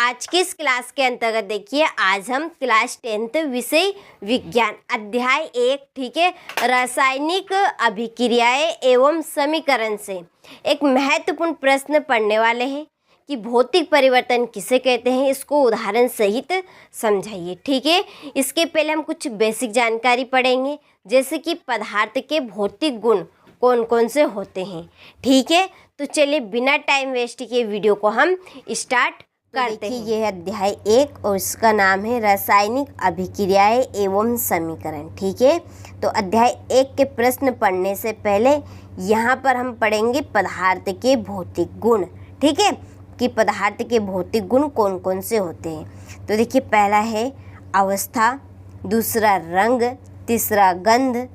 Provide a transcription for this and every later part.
आज की इस क्लास के अंतर्गत देखिए, आज हम क्लास 10th विषय विज्ञान अध्याय 1 ठीक है, रासायनिक अभिक्रियाएं एवं समीकरण से एक महत्वपूर्ण प्रश्न पढ़ने वाले हैं कि भौतिक परिवर्तन किसे कहते हैं। इसको उदाहरण सहित समझाइए। ठीक है, इसके पहले हम कुछ बेसिक जानकारी पढ़ेंगे, जैसे कि पदार्थ के भौतिक गुण कौन कौन से होते हैं। ठीक है, तो चलिए बिना टाइम वेस्ट किए वीडियो को हम स्टार्ट करते हैं। यह अध्याय 1 और इसका नाम है रासायनिक अभिक्रियाएं एवं समीकरण। ठीक है, तो अध्याय 1 के प्रश्न पढ़ने से पहले यहाँ पर हम पढ़ेंगे पदार्थ के भौतिक गुण। ठीक है, कि पदार्थ के भौतिक गुण कौन कौन से होते हैं। तो देखिए, पहला है अवस्था, दूसरा रंग, तीसरा गंध,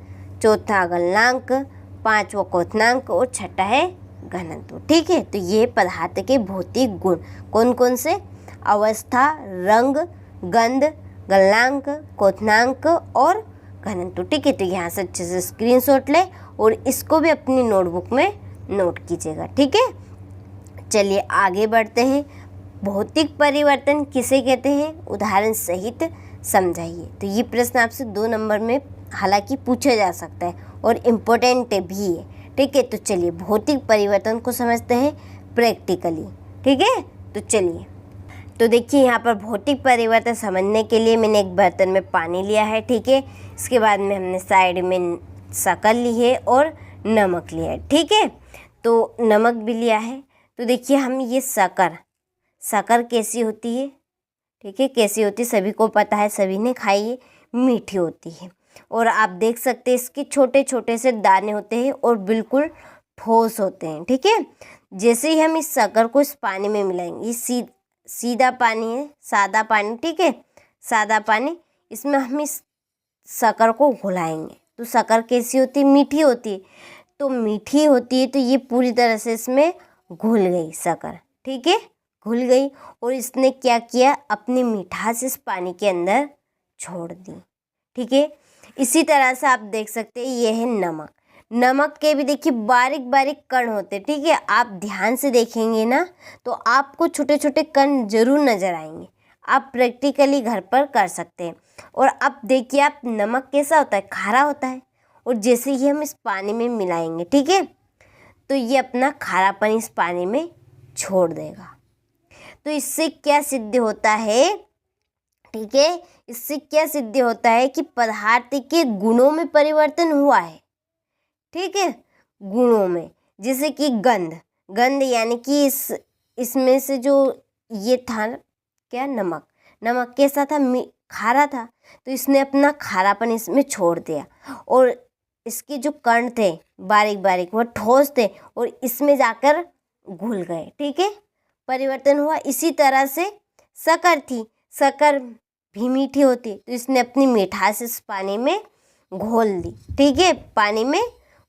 चौथा गलनांक, पांचवा क्वथनांक और छठा है घनत्व। ठीक है, तो ये पदार्थ के भौतिक गुण कौन कौन से, अवस्था, रंग, गंध, गलनांक, क्वथनांक और घनत्व। ठीक है, तो यहाँ से अच्छे से स्क्रीनशॉट ले और इसको भी अपनी नोटबुक में नोट कीजिएगा। ठीक है, चलिए आगे बढ़ते हैं। भौतिक परिवर्तन किसे कहते हैं, उदाहरण सहित समझाइए। तो ये प्रश्न आपसे 2 नंबर में हालांकि पूछा जा सकता है और इम्पोर्टेंट भी है। ठीक है, तो चलिए भौतिक परिवर्तन को समझते हैं प्रैक्टिकली। ठीक है, तो चलिए, तो देखिए यहाँ पर भौतिक परिवर्तन समझने के लिए मैंने एक बर्तन में पानी लिया है। ठीक है, इसके बाद में हमने साइड में शक्कर ली है और नमक लिया है। ठीक है, तो नमक भी लिया है। तो देखिए, हम ये शक्कर कैसी होती है, ठीक है, कैसी होती है सभी को पता है, सभी ने खाई है, मीठी होती है। और आप देख सकते हैं इसके छोटे छोटे से दाने होते हैं और बिल्कुल ठोस होते हैं। ठीक है, जैसे ही हम इस शक्कर को इस पानी में मिलाएंगे, ये सीधा पानी है, सादा पानी। ठीक है, सादा पानी, इसमें हम इस शक्कर को घुलाएंगे तो शक्कर कैसी होती है, मीठी होती है। तो मीठी होती है तो ये पूरी तरह से इसमें घुल गई शक्कर। ठीक है, घुल गई और इसने क्या किया, अपनी मिठास इस पानी के अंदर छोड़ दी। ठीक है, इसी तरह से आप देख सकते हैं ये है नमक। नमक के भी देखिए बारीक बारीक कण होते हैं। ठीक है, आप ध्यान से देखेंगे ना तो आपको छोटे छोटे कण जरूर नजर आएंगे। आप प्रैक्टिकली घर पर कर सकते हैं। और अब देखिए आप, नमक कैसा होता है, खारा होता है। और जैसे ही हम इस पानी में मिलाएंगे, ठीक है, तो ये अपना खारापन इस पानी में छोड़ देगा। तो इससे क्या सिद्ध होता है, ठीक है, इससे क्या सिद्ध होता है कि पदार्थ के गुणों में परिवर्तन हुआ है। ठीक है, गुणों में, जैसे कि गंध यानी कि इसमें से जो ये था क्या, नमक कैसा था, खारा था। तो इसने अपना खारापन इसमें छोड़ दिया और इसके जो कण थे बारीक बारीक, वो ठोस थे और इसमें जाकर घुल गए। ठीक है, परिवर्तन हुआ। इसी तरह से शक्कर थी, शक्कर भी मीठी होती तो इसने अपनी मिठास इस पानी में घोल दी। ठीक है, पानी में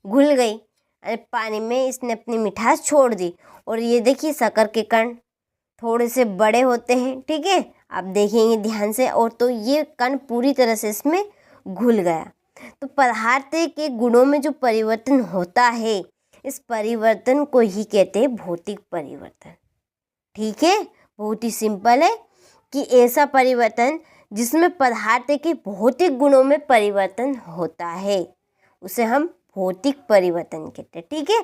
घुल गई, पानी में इसने अपनी मिठास छोड़ दी। और ये देखिए शक्कर के कण थोड़े से बड़े होते हैं। ठीक है, आप देखेंगे ध्यान से, और तो ये कण पूरी तरह से इसमें घुल गया। तो पदार्थ के गुणों में जो परिवर्तन होता है, इस परिवर्तन को ही कहते हैं भौतिक परिवर्तन। ठीक है, बहुत ही सिंपल है कि ऐसा परिवर्तन जिसमें पदार्थ के भौतिक गुणों में परिवर्तन होता है उसे हम भौतिक परिवर्तन कहते हैं। ठीक है,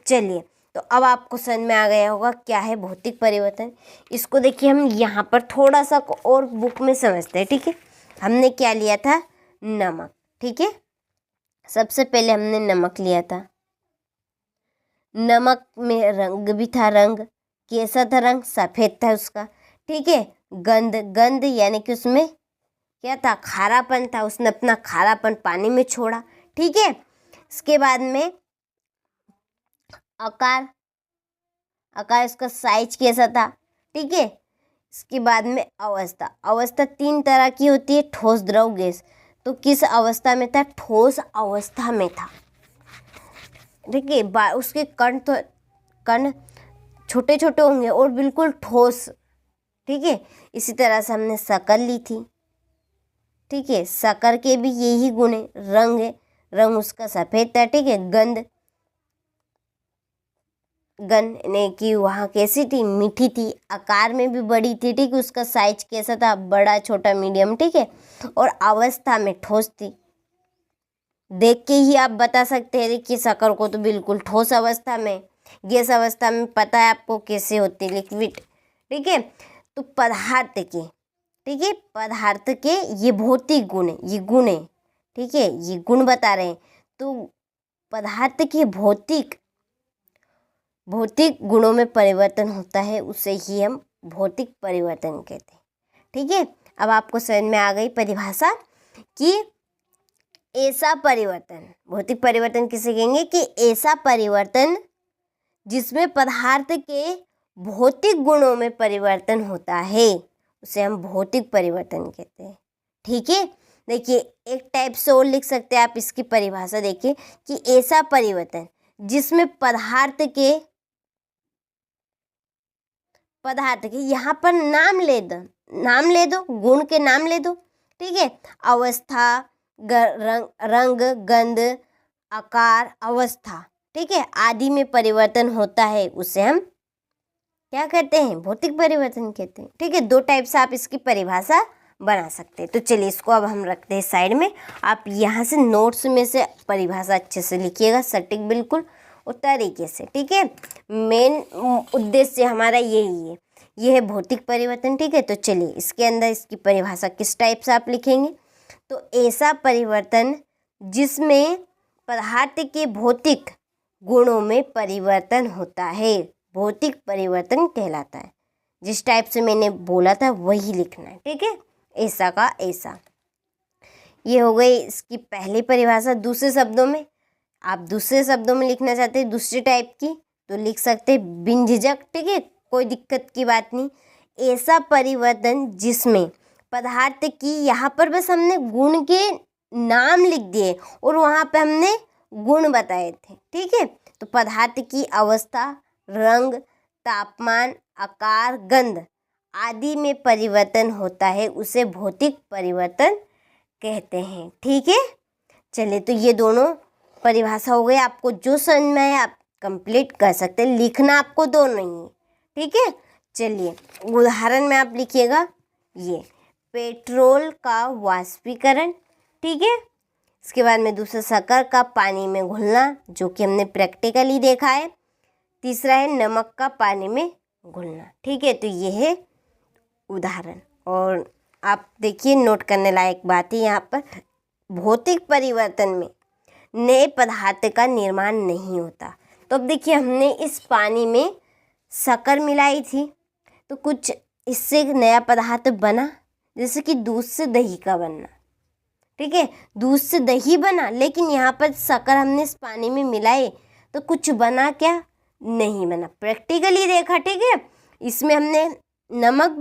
चलिए, तो अब आपको समझ में आ गया होगा क्या है भौतिक परिवर्तन। इसको देखिए हम यहाँ पर थोड़ा सा और बुक में समझते हैं। ठीक है, हमने क्या लिया था, नमक। ठीक है, सबसे पहले हमने नमक लिया था। नमक में रंग भी था, रंग कैसा था, रंग सफ़ेद था उसका। ठीक है, गंध यानी कि उसमें क्या था, खारापन था, उसने अपना खारापन पानी में छोड़ा। ठीक है, इसके बाद में आकार इसका साइज कैसा था। ठीक है, इसके बाद में अवस्था 3 तरह की होती है, ठोस, द्रव, गैस। तो किस अवस्था में था, ठोस अवस्था में था। ठीक है, उसके कण छोटे छोटे होंगे और बिल्कुल ठोस। ठीक है, इसी तरह से हमने शक्कर ली थी। ठीक है, शक्कर के भी यही गुण है, रंग है, रंग उसका सफ़ेद था। ठीक है, गन ने कि वहाँ कैसी थी, मीठी थी, आकार में भी बड़ी थी, ठीक है, उसका साइज कैसा था, बड़ा, छोटा, मीडियम, ठीक है, और अवस्था में ठोस थी। देख के ही आप बता सकते हैं कि शक्कर को तो बिल्कुल ठोस अवस्था में, गैस अवस्था में पता है आपको कैसे होती है, लिक्विड, ठीक है। तो पदार्थ के, ठीक है, पदार्थ के ये भौतिक गुण है, ये गुण है, ठीक है, ये गुण बता रहे हैं। तो पदार्थ के भौतिक गुणों में परिवर्तन होता है, उसे ही हम भौतिक परिवर्तन कहते हैं, ठीक है। अब आपको समझ में आ गई परिभाषा कि ऐसा परिवर्तन, भौतिक परिवर्तन किसे कहेंगे कि ऐसा परिवर्तन जिसमें पदार्थ के भौतिक गुणों में परिवर्तन होता है, उसे हम भौतिक परिवर्तन कहते हैं, ठीक है। देखिए एक टाइप से और लिख सकते हैं आप इसकी परिभाषा, देखिए कि ऐसा परिवर्तन जिसमें पदार्थ के यहाँ पर नाम ले दो, गुण के नाम ले दो, ठीक है। अवस्था, रंग, गंध, आकार, अवस्था, ठीक है, आदि में परिवर्तन होता है, उसे हम क्या कहते हैं, भौतिक परिवर्तन कहते हैं, ठीक है। दो टाइप से आप इसकी परिभाषा बना सकते हैं। तो चलिए इसको अब हम रखते हैं साइड में। आप यहाँ से नोट्स में से परिभाषा अच्छे से लिखिएगा, सटीक बिल्कुल और तरीके से, ठीक है। मेन उद्देश्य हमारा यही है, ये है भौतिक परिवर्तन, ठीक है। तो चलिए इसके अंदर इसकी परिभाषा किस टाइप से आप लिखेंगे, तो ऐसा परिवर्तन जिसमें पदार्थ के भौतिक गुणों में परिवर्तन होता है, भौतिक परिवर्तन कहलाता है। जिस टाइप से मैंने बोला था वही लिखना है, ठीक है, ऐसा का ऐसा। ये हो गई इसकी पहली परिभाषा। दूसरे शब्दों में, आप दूसरे शब्दों में लिखना चाहते हैं दूसरी टाइप की, तो लिख सकते हैं बिन झिझक, ठीक है, कोई दिक्कत की बात नहीं। ऐसा परिवर्तन जिसमें पदार्थ की, यहाँ पर बस हमने गुण के नाम लिख दिए और वहाँ पे हमने गुण बताए थे, ठीक है। तो पदार्थ की अवस्था, रंग, तापमान, आकार, गंध आदि में परिवर्तन होता है, उसे भौतिक परिवर्तन कहते हैं, ठीक है। चलिए तो ये दोनों परिभाषा हो गई। आपको जो समझ में आए आप कंप्लीट कर सकते हैं, लिखना आपको दोनों ही है, ठीक है। चलिए उदाहरण में आप लिखिएगा, ये पेट्रोल का वाष्पीकरण, ठीक है। इसके बाद में दूसरा शक्कर का पानी में घुलना, जो कि हमने प्रैक्टिकली देखा है। तीसरा है नमक का पानी में घुलना, ठीक है। तो ये है उदाहरण। और आप देखिए नोट करने लायक बात है यहाँ पर, भौतिक परिवर्तन में नए पदार्थ का निर्माण नहीं होता। तो अब देखिए हमने इस पानी में शक्कर मिलाई थी, तो कुछ इससे नया पदार्थ बना, जैसे कि दूध से दही का बनना, ठीक है, दूध से दही बना, लेकिन यहाँ पर शक्कर हमने इस पानी में मिलाई तो कुछ बना क्या, नहीं बना, प्रैक्टिकली देखा, ठीक है। इसमें हमने नमक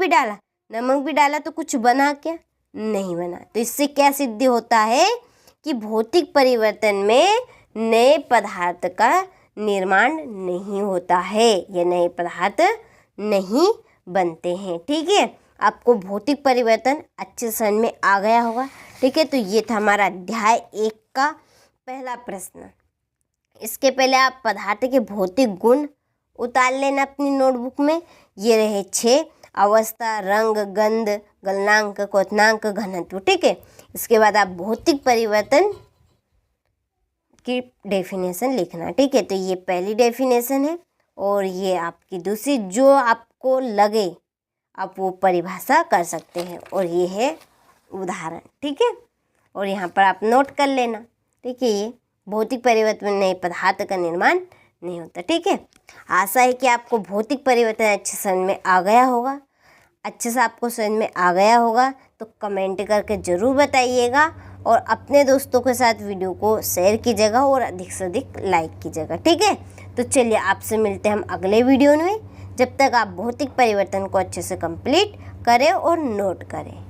भी डाला तो कुछ बना क्या, नहीं बना। तो इससे क्या सिद्ध होता है कि भौतिक परिवर्तन में नए पदार्थ का निर्माण नहीं होता है, ये नए पदार्थ नहीं बनते हैं, ठीक है। आपको भौतिक परिवर्तन अच्छे समझ में आ गया होगा, ठीक है। तो ये था हमारा अध्याय 1 का पहला प्रश्न। इसके पहले आप पदार्थ के भौतिक गुण उतार लेना अपनी नोटबुक में। ये रहे 6, अवस्था, रंग, गंध, गलनांक, क्वथनांक, घनत्व, ठीक है। इसके बाद आप भौतिक परिवर्तन की डेफिनेशन लिखना, ठीक है। तो ये पहली डेफिनेशन है और ये आपकी दूसरी, जो आपको लगे आप वो परिभाषा कर सकते हैं, और ये है उदाहरण, ठीक है। और यहाँ पर आप नोट कर लेना, ठीक है। ये भौतिक परिवर्तन में नए पदार्थ का निर्माण नहीं होता, ठीक है। आशा है कि आपको भौतिक परिवर्तन अच्छे समझ में आ गया होगा। अच्छे से आपको समझ में आ गया होगा तो कमेंट करके ज़रूर बताइएगा, और अपने दोस्तों के साथ वीडियो को शेयर कीजिएगा और अधिक से अधिक लाइक कीजिएगा, ठीक है। तो चलिए आपसे मिलते हैं हम अगले वीडियो में। जब तक आप भौतिक परिवर्तन को अच्छे से कंप्लीट करें और नोट करें।